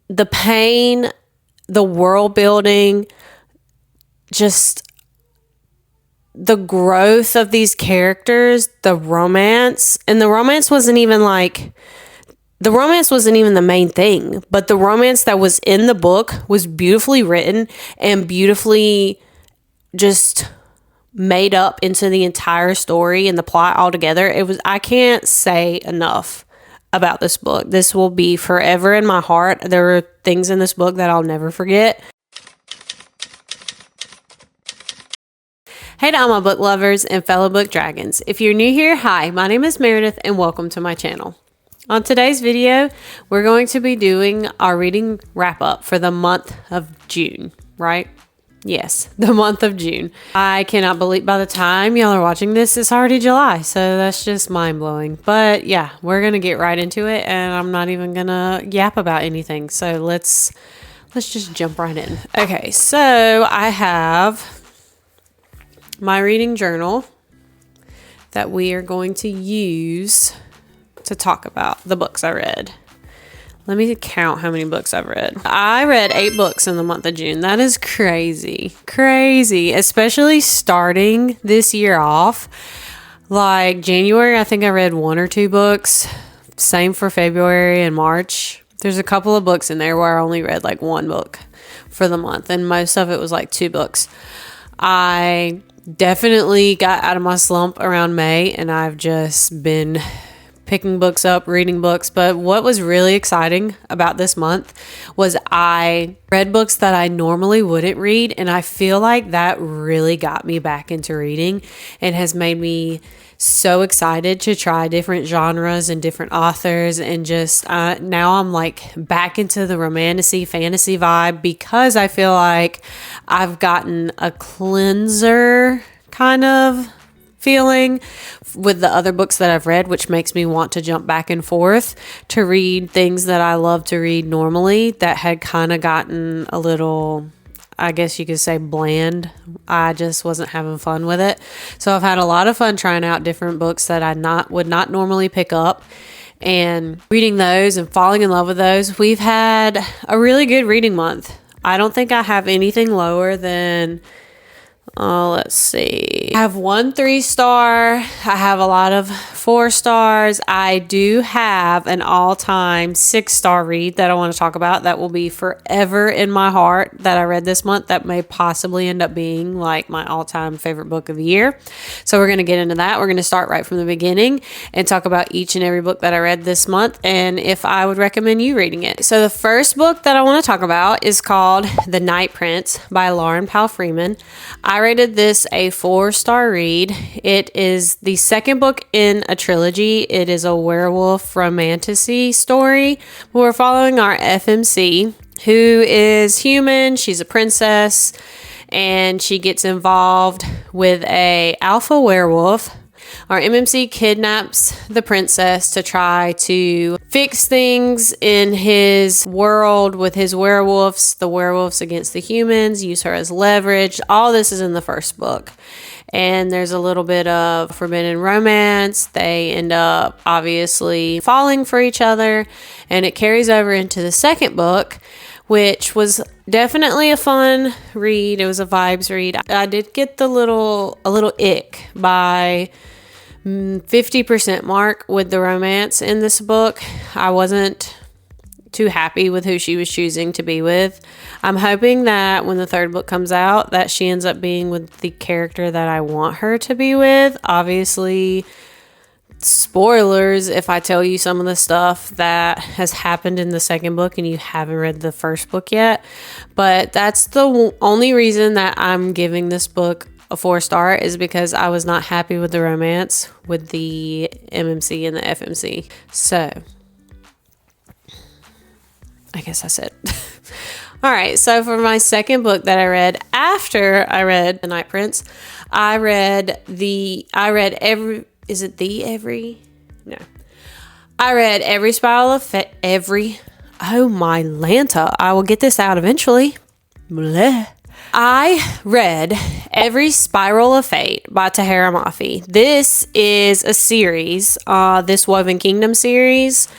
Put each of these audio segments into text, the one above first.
the pain, the world building, just the growth of these characters, the romance, and the romance wasn't even the main thing, but the romance that was in the book was beautifully written and beautifully just made up into the entire story and the plot altogether. I can't say enough about this book. This will be forever in my heart. There are things in this book that I'll never forget. Hey to all my book lovers and fellow book dragons. If you're new here, hi, my name is Meredith and welcome to my channel. On today's video, we're going to be doing our reading wrap up for the month of June, right? Yes, the month of June. I cannot believe by the time y'all are watching this, it's already July. So that's just mind blowing. But yeah, we're going to get right into it and I'm not even going to yap about anything. So let's just jump right in. Okay, so I have my reading journal that we are going to use to talk about the books I read. Let me count how many books I've read. I read 8 books in the month of June. That is crazy. Crazy. Especially starting this year off. Like January, I think I read 1 or 2 books. Same for February and March. There's a couple of books in there where I only read like 1 book for the month. And most of it was like 2 books. I definitely got out of my slump around May and I've just been picking books up, reading books. But what was really exciting about this month was I read books that I normally wouldn't read. And I feel like that really got me back into reading and has made me so excited to try different genres and different authors. And just now I'm like back into the fantasy vibe because I feel like I've gotten a cleanser kind of feeling with the other books that I've read, which makes me want to jump back and forth to read things that I love to read normally that had kind of gotten a little, I guess you could say, bland. I just wasn't having fun with it. So I've had a lot of fun trying out different books that I would not normally pick up and reading those and falling in love with those. We've had a really good reading month. I don't think I have anything lower than let's see. I have 1 3-star. I have a lot of 4 stars. I do have an all-time 6-star read that I want to talk about that will be forever in my heart that I read this month that may possibly end up being like my all-time favorite book of the year. So we're going to get into that. We're going to start right from the beginning and talk about each and every book that I read this month and if I would recommend you reading it. So the first book that I want to talk about is called The Night Prince by Lauren Powell Freeman. I rated this a 4-star read. It is the second book in a trilogy. It is a werewolf romantasy story. We're following our FMC, who is human. She's a princess, and she gets involved with a alpha werewolf. Our MMC kidnaps the princess to try to fix things in his world with his werewolves, the werewolves against the humans, use her as leverage. All this is in the first book. And there's a little bit of forbidden romance. They end up obviously falling for each other. And it carries over into the second book, which was definitely a fun read. It was a vibes read. I did get a little ick by 50% mark with the romance in this book. I wasn't too happy with who she was choosing to be with. I'm hoping that when the third book comes out that she ends up being with the character that I want her to be with. Obviously, spoilers if I tell you some of the stuff that has happened in the second book and you haven't read the first book yet. But that's the only reason that I'm giving this book a 4-star is because I was not happy with the romance with the MMC and the FMC. So I guess that's it. All right. So for my second book that I read after I read The Night Prince, I read Every Spiral of Every. Oh my Lanta. I will get this out eventually. Bleh. I read Every Spiral of Fate by Tahara Mafi. This is a series, this Woven Kingdom series.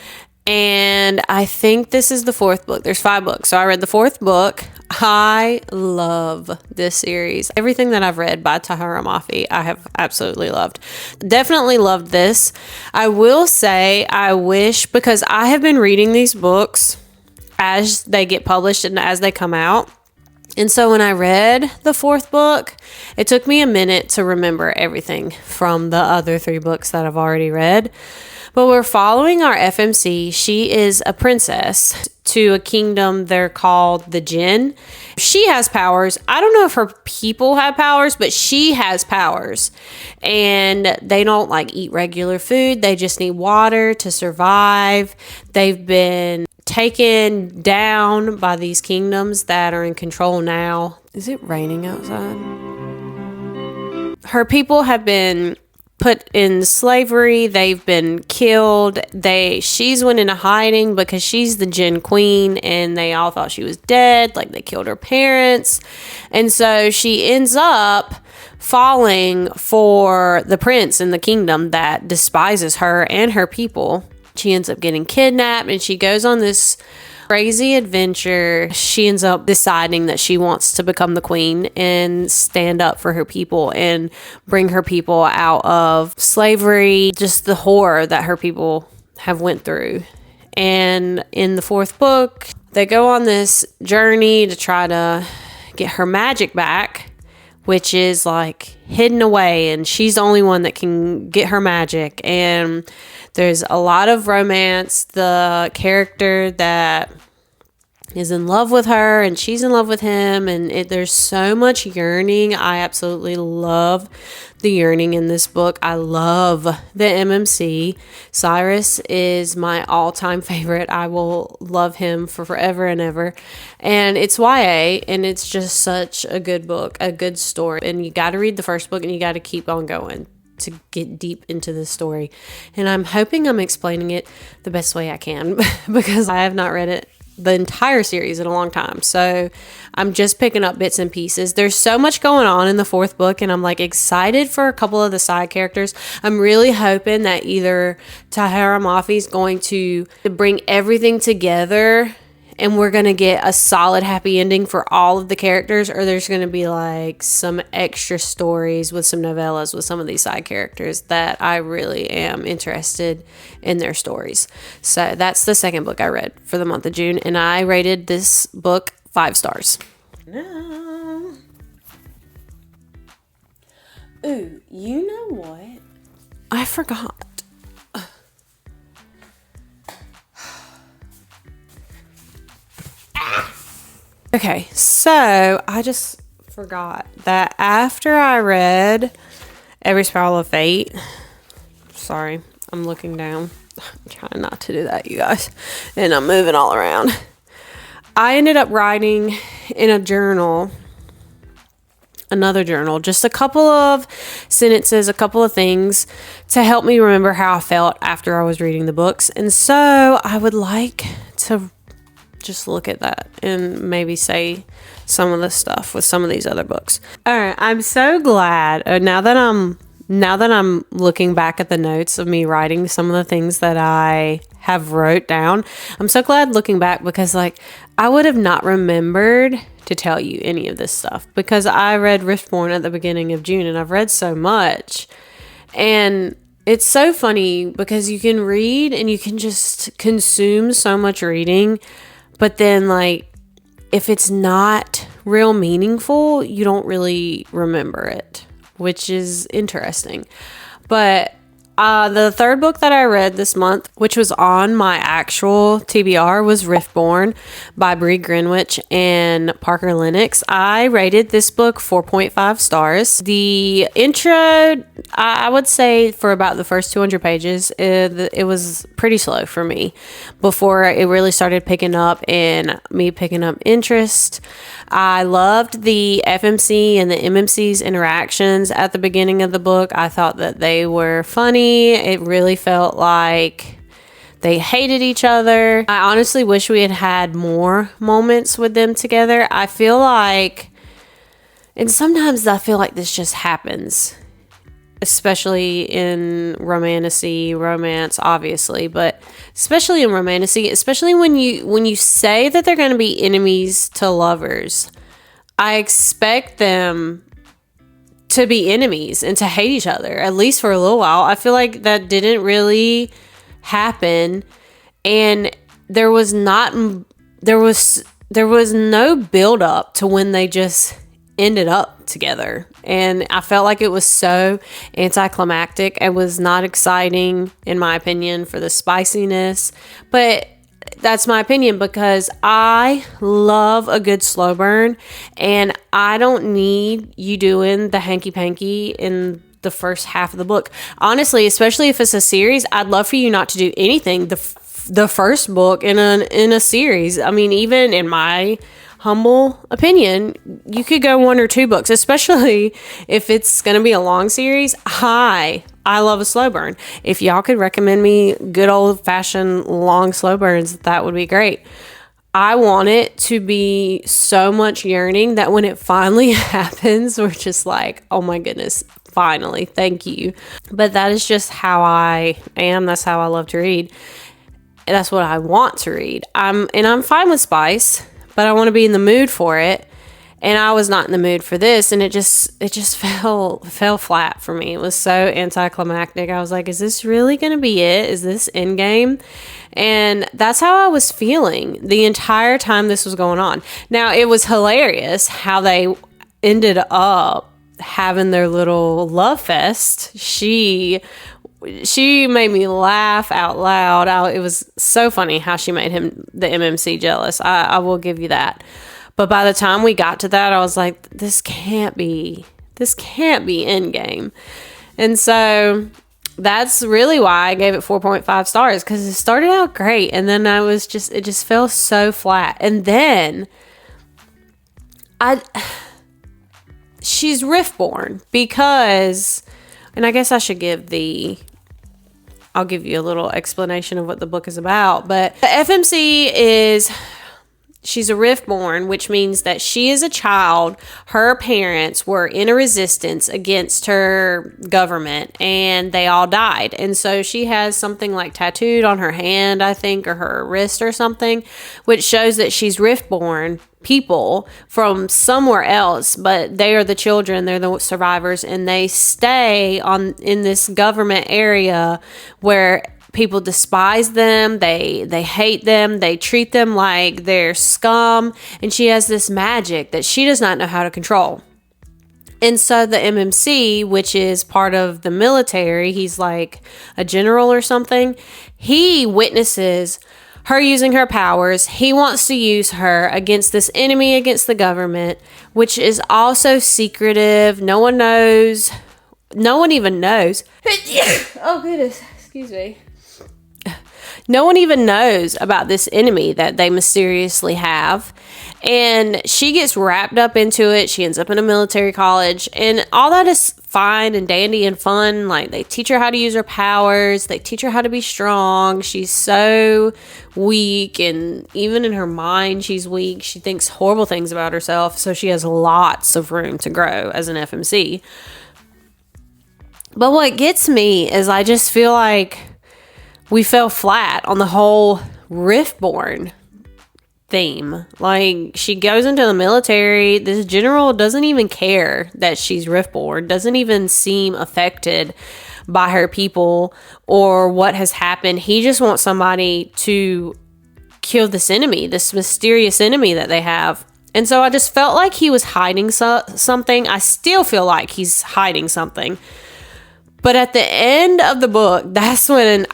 And I think this is the 4th book. There's 5 books. So I read the 4th book. I love this series. Everything that I've read by Tahara Mafi, I have absolutely loved. Definitely loved this. I will say, I wish, because I have been reading these books as they get published and as they come out. And so when I read the 4th book, it took me a minute to remember everything from the other 3 books that I've already read. But we're following our FMC. She is a princess to a kingdom. They're called the Jinn. She has powers. I don't know if her people have powers, but she has powers. And they don't like eat regular food. They just need water to survive. They've been taken down by these kingdoms that are in control now. Is it raining outside? Her people have been put in slavery. They've been killed. She's went into hiding because she's the Jinn queen, and they all thought she was dead. Like, they killed her parents. And so she ends up falling for the prince in the kingdom that despises her and her people. She ends up getting kidnapped, and she goes on this crazy adventure. She ends up deciding that she wants to become the queen and stand up for her people and bring her people out of slavery, just the horror that her people have went through. And in the 4th book, they go on this journey to try to get her magic back, which is like hidden away, and she's the only one that can get her magic. And there's a lot of romance. The character that is in love with her, and she's in love with him, and there's so much yearning. I absolutely love the yearning in this book. I love the MMC. Cyrus is my all-time favorite. I will love him for forever and ever. And it's YA, and it's just such a good book, a good story. And you got to read the 1st book, and you got to keep on going to get deep into the story. And I'm hoping I'm explaining it the best way I can because I have not read it, the entire series, in a long time. So I'm just picking up bits and pieces. There's so much going on in the 4th book, and I'm like excited for a couple of the side characters. I'm really hoping that either Tahara Mafi is going to bring everything together and we're going to get a solid happy ending for all of the characters, or there's going to be like some extra stories with some novellas with some of these side characters that I really am interested in their stories. So that's the 2nd book I read for the month of June, and I rated this book 5 stars. No. Ooh, you know what? I forgot. Okay, so I just forgot that after I read Every Spiral of Fate, sorry, I'm looking down. I'm trying not to do that, you guys, and I'm moving all around. I ended up writing in a journal, another journal, just a couple of sentences, a couple of things to help me remember how I felt after I was reading the books. And so I would like to just look at that and maybe say some of the stuff with some of these other books. All right, I'm so glad now that I'm looking back at the notes of me writing some of the things that I have wrote down. I'm so glad looking back, because like I would have not remembered to tell you any of this stuff, because I read Riftborn at the beginning of June, and I've read so much. And it's so funny because you can read and you can just consume so much reading, but then like if it's not real meaningful, you don't really remember it, which is interesting. But the 3rd book that I read this month, which was on my actual TBR, was Riftborn by Bree Greenwich and Parker Lennox. I rated this book 4.5 stars. The intro, I would say for about the first 200 pages, it was pretty slow for me before it really started picking up and me picking up interest. I loved the FMC and the MMC's interactions at the beginning of the book. I thought that they were funny. It really felt like they hated each other. I honestly wish we had had more moments with them together. I feel like, and sometimes I feel like this just happens especially in romance, obviously, but especially in romantasy, especially when you say that they're going to be enemies to lovers, I expect them to be enemies and to hate each other, at least for a little while. I feel like that didn't really happen, and there was no build up to when they just ended up together. And I felt like it was so anticlimactic. It was not exciting, in my opinion, for the spiciness. But that's my opinion, because I love a good slow burn, and I don't need you doing the hanky-panky in the first half of the book. Honestly, especially if it's a series, I'd love for you not to do anything the first book in a series. I mean, even in my humble opinion, you could go 1 or 2 books, especially if it's going to be a long series. I love a slow burn. If y'all could recommend me good old-fashioned long slow burns, that would be great. I want it to be so much yearning that when it finally happens, we're just like, oh my goodness, finally, thank you. But that is just how I am. That's how I love to read. That's what I want to read. I'm fine with spice, but I want to be in the mood for it. And I was not in the mood for this, and it just fell flat for me. It was so anticlimactic. I was like, is this really going to be it? Is this endgame? And that's how I was feeling the entire time this was going on. Now, it was hilarious how they ended up having their little love fest. She made me laugh out loud. It was so funny how she made the MMC jealous. I will give you that. But by the time we got to that, I was like, this can't be endgame. And so that's really why I gave it 4.5 stars, because it started out great, and then it just fell so flat. And then she's Riftborn, because, and I guess I should I'll give you a little explanation of what the book is about. But the FMC is, she's a Riftborn, which means that she is a child. Her parents were in a resistance against her government, and they all died. And so she has something like tattooed on her hand, I think, or her wrist or something, which shows that she's Riftborn people from somewhere else, but they are the children, they're the survivors, and they stay in this government area where people despise them, they hate them, they treat them like they're scum, and she has this magic that she does not know how to control. And so the MMC, which is part of the military, he's like a general or something, he witnesses her using her powers. He wants to use her against this enemy, against the government, which is also secretive. No one knows. No one even knows. Oh, goodness. Excuse me. No one even knows about this enemy that they mysteriously have. And she gets wrapped up into it. She ends up in a military college. And all that is fine and dandy and fun. Like, they teach her how to use her powers. They teach her how to be strong. She's so weak. And even in her mind, she's weak. She thinks horrible things about herself. So she has lots of room to grow as an FMC. But what gets me is I just feel like we fell flat on the whole Riftborn theme. Like, she goes into the military. This general doesn't even care that she's Riftborn, doesn't even seem affected by her people or what has happened. He just wants somebody to kill this enemy, this mysterious enemy that they have. And so I just felt like he was hiding something. I still feel like he's hiding something. But at the end of the book, that's when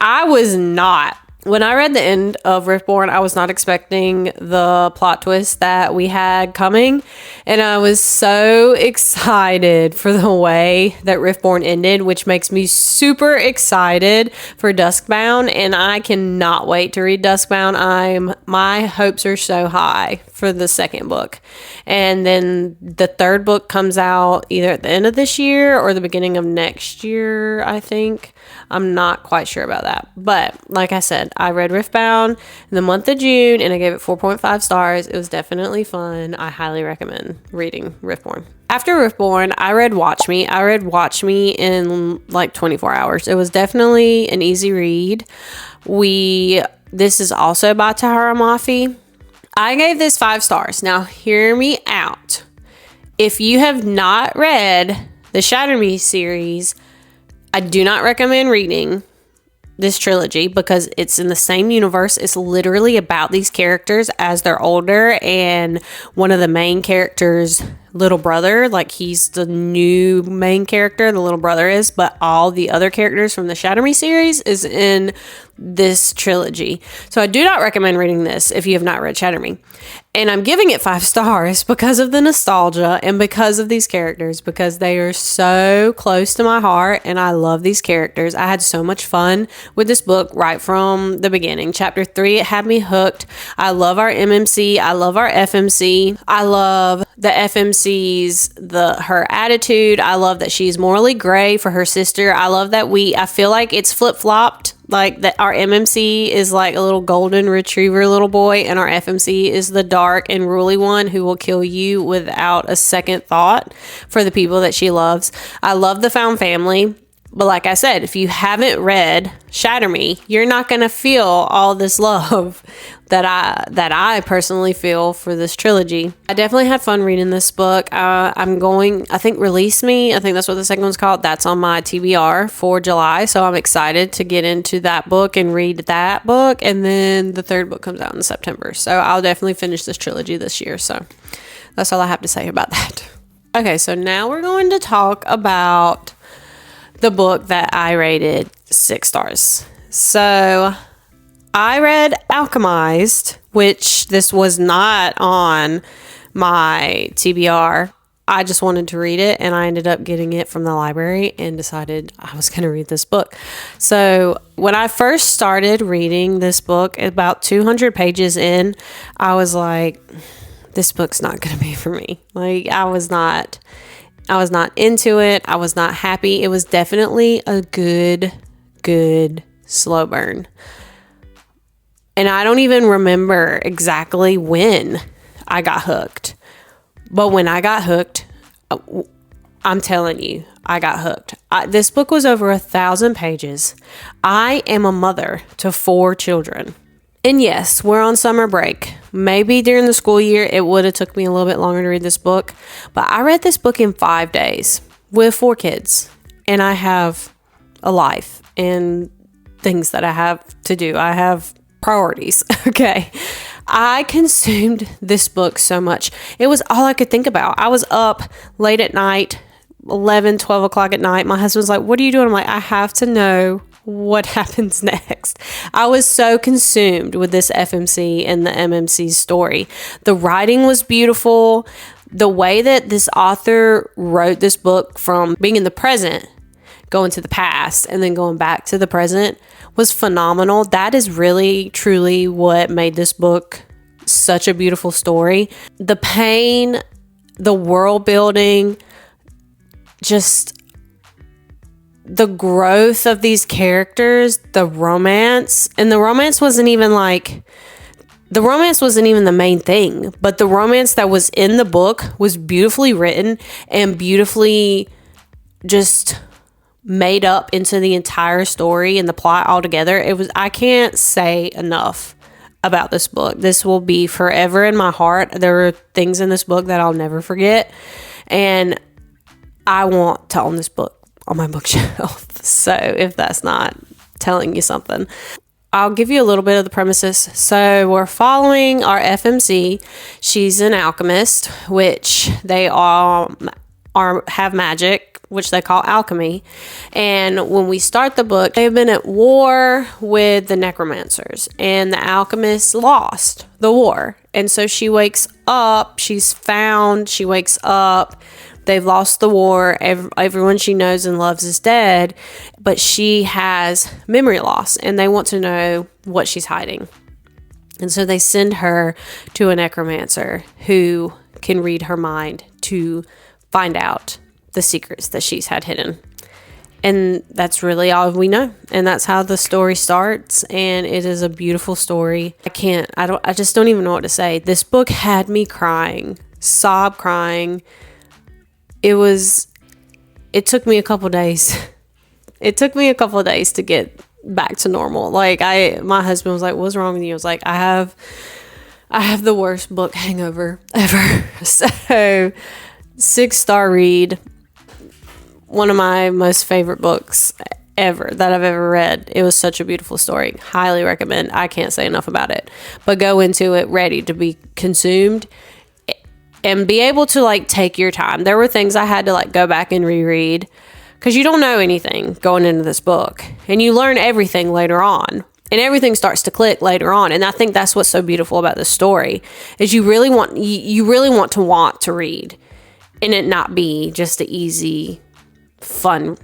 when I read the end of Riftborn, I was not expecting the plot twist that we had coming. And I was so excited for the way that Riftborn ended, which makes me super excited for Duskbound. And I cannot wait to read Duskbound. My hopes are so high for the second book. And then the third book comes out either at the end of this year or the beginning of next year, I think. I'm not quite sure about that. But like I said, I read Riftbound in the month of June and I gave it 4.5 stars. It was definitely fun. I highly recommend reading Riftborn. After Riftborn, I read Watch Me. I read Watch Me in like 24 hours. It was definitely an easy read. This is also by Tahara Mafi. I gave this 5 stars. Now, hear me out. If you have not read the Shatter Me series, I do not recommend reading this trilogy because it's in the same universe. It's literally about these characters as they're older, and one of the main characters' little brother, like he's the new main character, the little brother is, but all the other characters from the Shatter Me series is in this trilogy. So I do not recommend reading this if you have not read Shatter Me. And I'm giving it 5 stars because of the nostalgia and because of these characters, because they are so close to my heart and I love these characters. I had so much fun with this book right from the beginning. Chapter 3, it had me hooked. I love our MMC. I love our FMC. I love the FMC's, her attitude. I love that she's morally gray for her sister. I love that I feel like it's flip-flopped. Like that our MMC is like a little golden retriever little boy, and our FMC is the dark and ruly one who will kill you without a second thought for the people that she loves. I love the found family. But like I said, if you haven't read Shatter Me, you're not going to feel all this love that I personally feel for this trilogy. I definitely had fun reading this book. I think Release Me, I think that's what the second one's called. That's on my TBR for July. So I'm excited to get into that book and read that book. And then the third book comes out in September. So I'll definitely finish this trilogy this year. So that's all I have to say about that. Okay, so now we're going to talk about the book that I rated 6 stars. So I read Alchemized, which this was not on my TBR. I just wanted to read it, and I ended up getting it from the library and decided I was going to read this book. So when I first started reading this book, about 200 pages in, I was like, this book's not going to be for me. Like, I was not into it. I was not happy. It was definitely a good slow burn. And I don't even remember exactly when I got hooked. But when I got hooked, I'm telling you, I got hooked. This book was over 1,000 pages. I am a mother to 4 children. And yes, we're on summer break. Maybe during the school year, it would have took me a little bit longer to read this book. But I read this book in 5 days with 4 kids. And I have a life and things that I have to do. I have priorities. Okay. I consumed this book so much. It was all I could think about. I was up late at night, 11, 12 o'clock at night. My husband's like, what are you doing? I'm like, I have to know what happens next. I was so consumed with this FMC and the MMC story. The writing was beautiful. The way that this author wrote this book from being in the present, going to the past, and then going back to the present was phenomenal. That is really, truly what made this book such a beautiful story. The pain, the world building, just the growth of these characters, the romance, and the romance wasn't even the main thing, but the romance that was in the book was beautifully written and beautifully just made up into the entire story and the plot altogether. I can't say enough about this book. This will be forever in my heart. There are things in this book that I'll never forget, and I want to own this book on my bookshelf. So if that's not telling you something, I'll give you a little bit of the premises. So we're following our FMC. She's an alchemist, which they all have magic, which they call alchemy. And when we start the book, they've been at war with the necromancers, and the alchemist lost the war. And so she wakes up, she wakes up, they've lost the war, everyone she knows and loves is dead, but she has memory loss, and they want to know what she's hiding. And so they send her to a necromancer who can read her mind to find out the secrets that she's had hidden. And that's really all we know. And that's how the story starts. And it is a beautiful story. I just don't even know what to say. This book had me crying, sob crying. It took me a couple days. It took me a couple of days to get back to normal. Like my husband was like, "What's wrong with you?" I was like, I have the worst book hangover ever. So 6-star read. One of my most favorite books ever that I've ever read. It was such a beautiful story. Highly recommend. I can't say enough about it. But go into it ready to be consumed and be able to like take your time. There were things I had to like go back and reread because you don't know anything going into this book, and you learn everything later on, and everything starts to click later on. And I think that's what's so beautiful about this story is you really want to read and it not be just an easy fun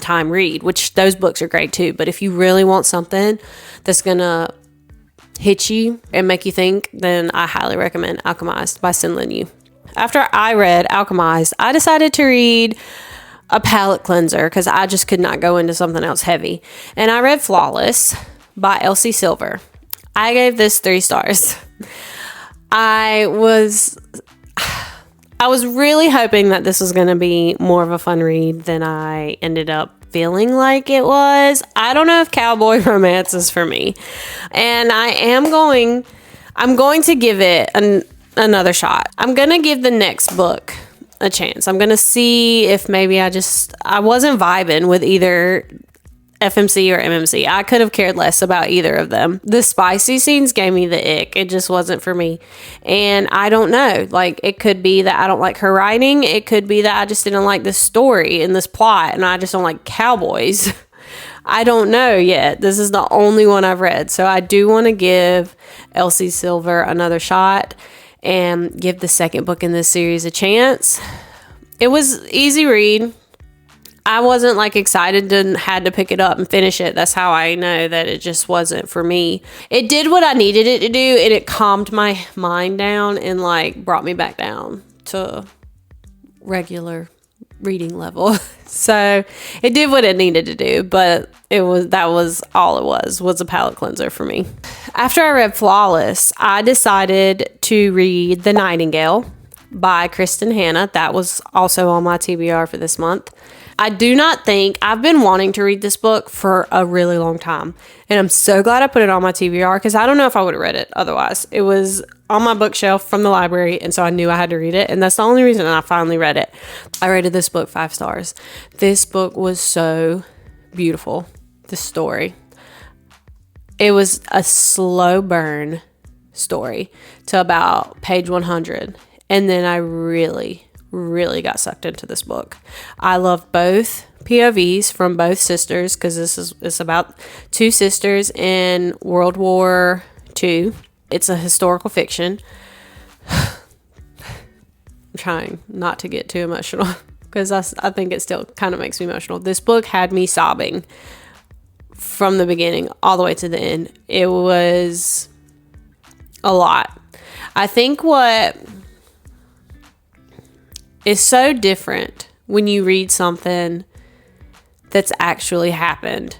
time read, which those books are great too. But if you really want something that's gonna hit you and make you think, then I highly recommend Alchemized by Sin Yu. After I read Alchemized, I decided to read a palate cleanser because I just could not go into something else heavy. And I read Flawless by Elsie Silver. I gave this 3 stars. I was really hoping that this was going to be more of a fun read than I ended up feeling like it was. I don't know if cowboy romance is for me. And I'm going to give it another shot. I'm going to give the next book a chance. I'm going to see if maybe I wasn't vibing with either FMC or MMC. I could have cared less about either of them. The spicy scenes gave me the ick. It just wasn't for me. And I don't know. Like, it could be that I don't like her writing. It could be that I just didn't like this story and this plot, and I just don't like cowboys. I don't know yet. This is the only one I've read. So I do want to give Elsie Silver another shot and give the second book in this series a chance. It was easy read. I wasn't like excited and had to pick it up and finish it. That's how I know that it just wasn't for me. It did what I needed it to do, and it calmed my mind down and like brought me back down to regular reading level. So it did what it needed to do, but that was all it was a palate cleanser for me. After I read Flawless, I decided to read The Nightingale by Kristen Hanna. That was also on my TBR for this month. I've been wanting to read this book for a really long time, and I'm so glad I put it on my TBR because I don't know if I would have read it otherwise. It was on my bookshelf from the library, and so I knew I had to read it, and that's the only reason I finally read it. I rated this book 5 stars. This book was so beautiful, the story. It was a slow burn story to about page 100, and then I really got sucked into this book. I love both POVs from both sisters because it's about 2 sisters in World War II. It's a historical fiction. I'm trying not to get too emotional because I think it still kind of makes me emotional. This book had me sobbing from the beginning all the way to the end. It was a lot. I think what is so different when you read something that's actually happened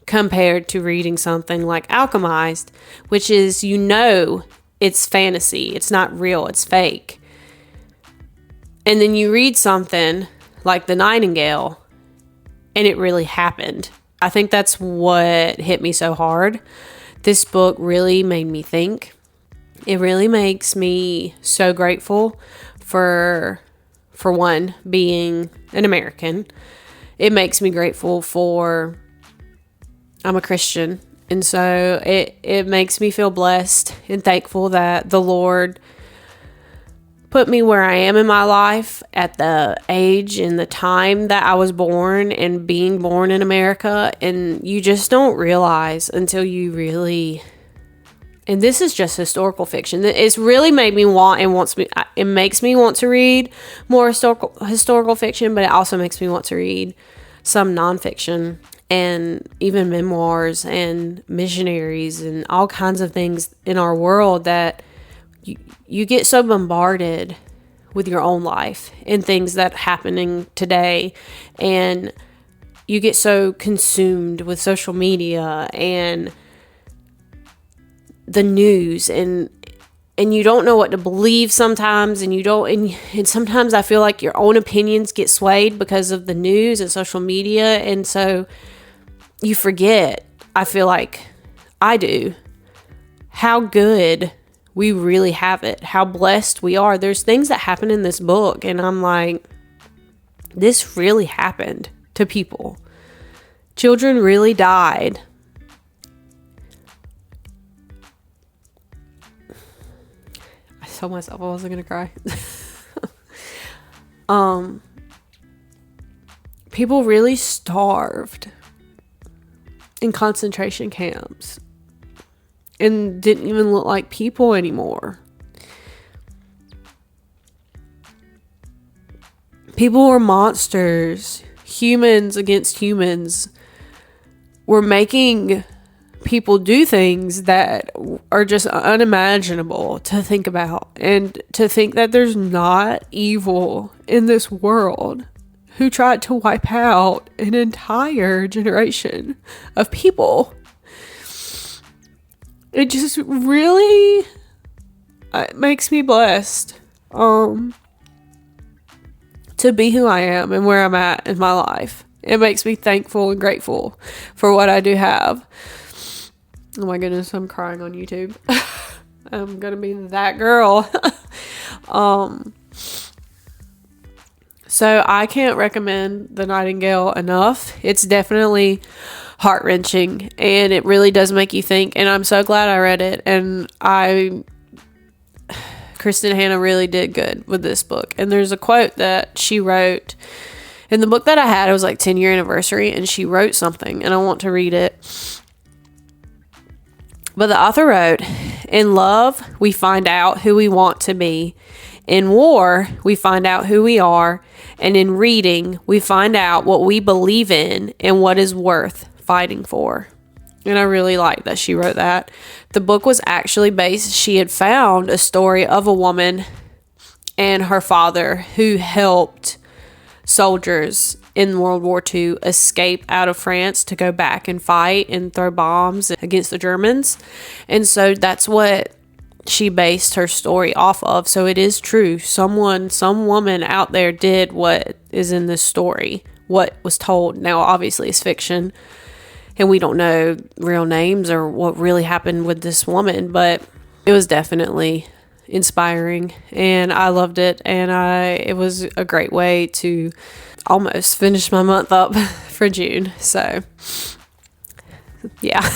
compared to reading something like Alchemized, which is, it's fantasy. It's not real. It's fake. And then you read something like The Nightingale and it really happened. I think that's what hit me so hard. This book really made me think. It really makes me so grateful for one, being an American. It makes me grateful I'm a Christian. And so it makes me feel blessed and thankful that the Lord put me where I am in my life at the age and the time that I was born, and being born in America. And you just don't realize until you really... And this is just historical fiction. It's really made me it makes me want to read more historical fiction, but it also makes me want to read some nonfiction and even memoirs and missionaries and all kinds of things in our world that you get so bombarded with your own life and things that happening today. And you get so consumed with social media and the news, and you don't know what to believe sometimes, and sometimes I feel like your own opinions get swayed because of the news and social media, and so you forget, I feel like I do, how good we really have it, how blessed we are. There's things that happen in this book, and I'm like, this really happened to people. Children really died. I told myself I wasn't gonna cry. People really starved in concentration camps and didn't even look like people anymore. People were monsters. Humans against humans were making people do things that are just unimaginable to think about, and to think that there's not evil in this world who tried to wipe out an entire generation of people. It just really makes me blessed to be who I am and where I'm at in my life. It makes me thankful and grateful for what I do have. Oh my goodness, I'm crying on YouTube. I'm gonna be that girl. So I can't recommend The Nightingale enough. It's definitely heart-wrenching, and it really does make you think, and I'm so glad I read it. And Kristen Hanna really did good with this book. And there's a quote that she wrote in the book that I had. It was like 10-year anniversary, and she wrote something, and I want to read it. But the author wrote, "In love, we find out who we want to be. In war, we find out who we are. And in reading, we find out what we believe in and what is worth fighting for." And I really like that she wrote that. The book was actually based, she had found a story of a woman and her father who helped soldiers in World War II escape out of France to go back and fight and throw bombs against the Germans. And so that's what she based her story off of. So it is true. Some woman out there did what is in this story, what was told. Now, obviously, it's fiction, and we don't know real names or what really happened with this woman, but it was definitely inspiring, and I loved it, and it was a great way to almost finish my month up for June. So, yeah.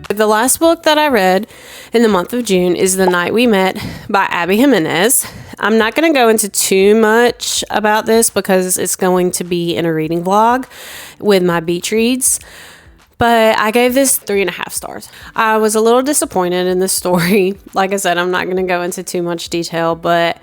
The last book that I read in the month of June is The Night We Met by Abby Jimenez. I'm not going to go into too much about this because it's going to be in a reading vlog with my beach reads, but I gave this 3.5 stars. I was a little disappointed in this story. Like I said, I'm not going to go into too much detail, but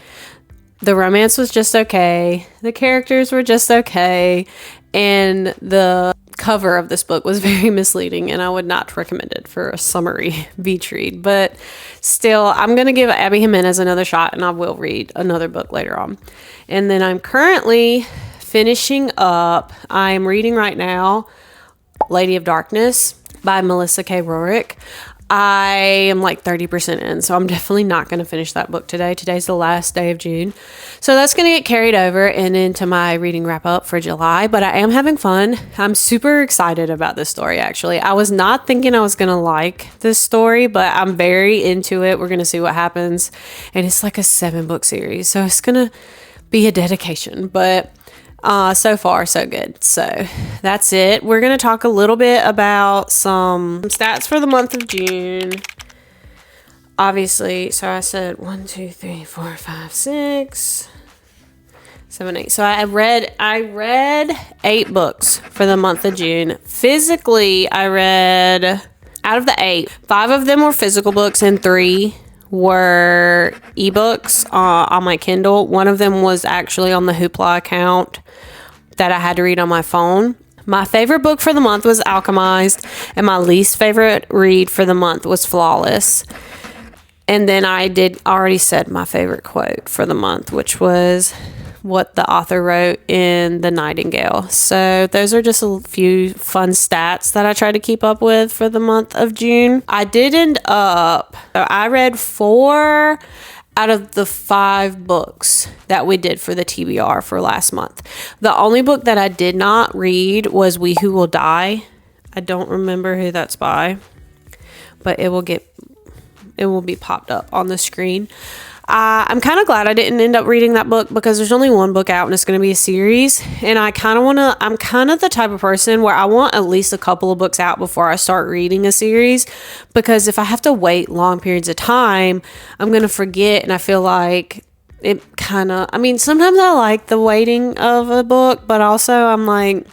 the romance was just okay. The characters were just okay. And the cover of this book was very misleading, and I would not recommend it for a summery beach read. But still, I'm going to give Abby Jimenez another shot, and I will read another book later on. And then I'm currently finishing up, I'm reading right now Lady of Darkness by Melissa K. Rorick. I am like 30% in, so I'm definitely not going to finish that book today. Today's the last day of June. So that's going to get carried over and into my reading wrap up for July, but I am having fun. I'm super excited about this story, actually. I was not thinking I was going to like this story, but I'm very into it. We're going to see what happens. And it's like a 7-book series, so it's going to be a dedication, but so far, so good. So that's it. We're going to talk a little bit about some stats for the month of June. Obviously, so I said 1, 2, 3, 4, 5, 6, 7, 8. So I read 8 books for the month of June. Physically, I read, out of the 8, 5 of them were physical books and 3 were ebooks on my Kindle. One of them was actually on the Hoopla account that I had to read on my phone. My favorite book for the month was Alchemized, and my least favorite read for the month was Flawless. And then I did already said my favorite quote for the month, which was what the author wrote in The Nightingale. So those are just a few fun stats that I try to keep up with for the month of June. I did end up, so I read 4 out of the 5 books that we did for the TBR for last month. The only book that I did not read was We Who Will Die. I don't remember who that's by, but it will be popped up on the screen. I'm kind of glad I didn't end up reading that book because there's only one book out and it's going to be a series. And I'm kind of the type of person where I want at least a couple of books out before I start reading a series, because if I have to wait long periods of time, I'm going to forget. And I feel like sometimes I like the waiting of a book, but also I'm like,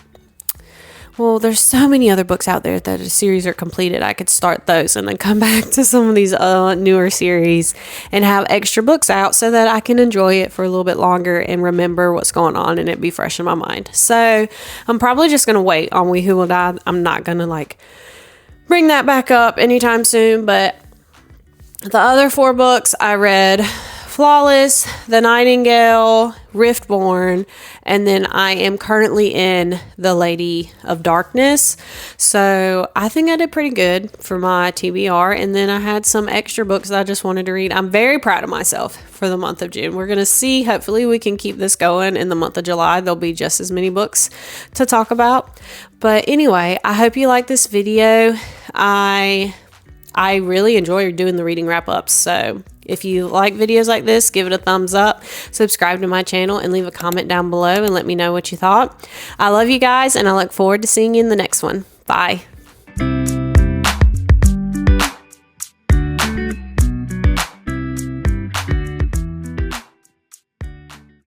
well, there's so many other books out there that a series are completed. I could start those and then come back to some of these newer series and have extra books out so that I can enjoy it for a little bit longer and remember what's going on and it be fresh in my mind. So I'm probably just going to wait on We Who Will Die. I'm not going to bring that back up anytime soon. But the other 4 books I read: Flawless, The Nightingale, Riftborn, and then I am currently in The Lady of Darkness. So I think I did pretty good for my TBR. And then I had some extra books that I just wanted to read. I'm very proud of myself for the month of June. We're going to see. Hopefully we can keep this going in the month of July. There'll be just as many books to talk about. But anyway, I hope you like this video. I really enjoy doing the reading wrap-ups. So if you like videos like this, give it a thumbs up, subscribe to my channel, and leave a comment down below and let me know what you thought. I love you guys, and I look forward to seeing you in the next one. Bye.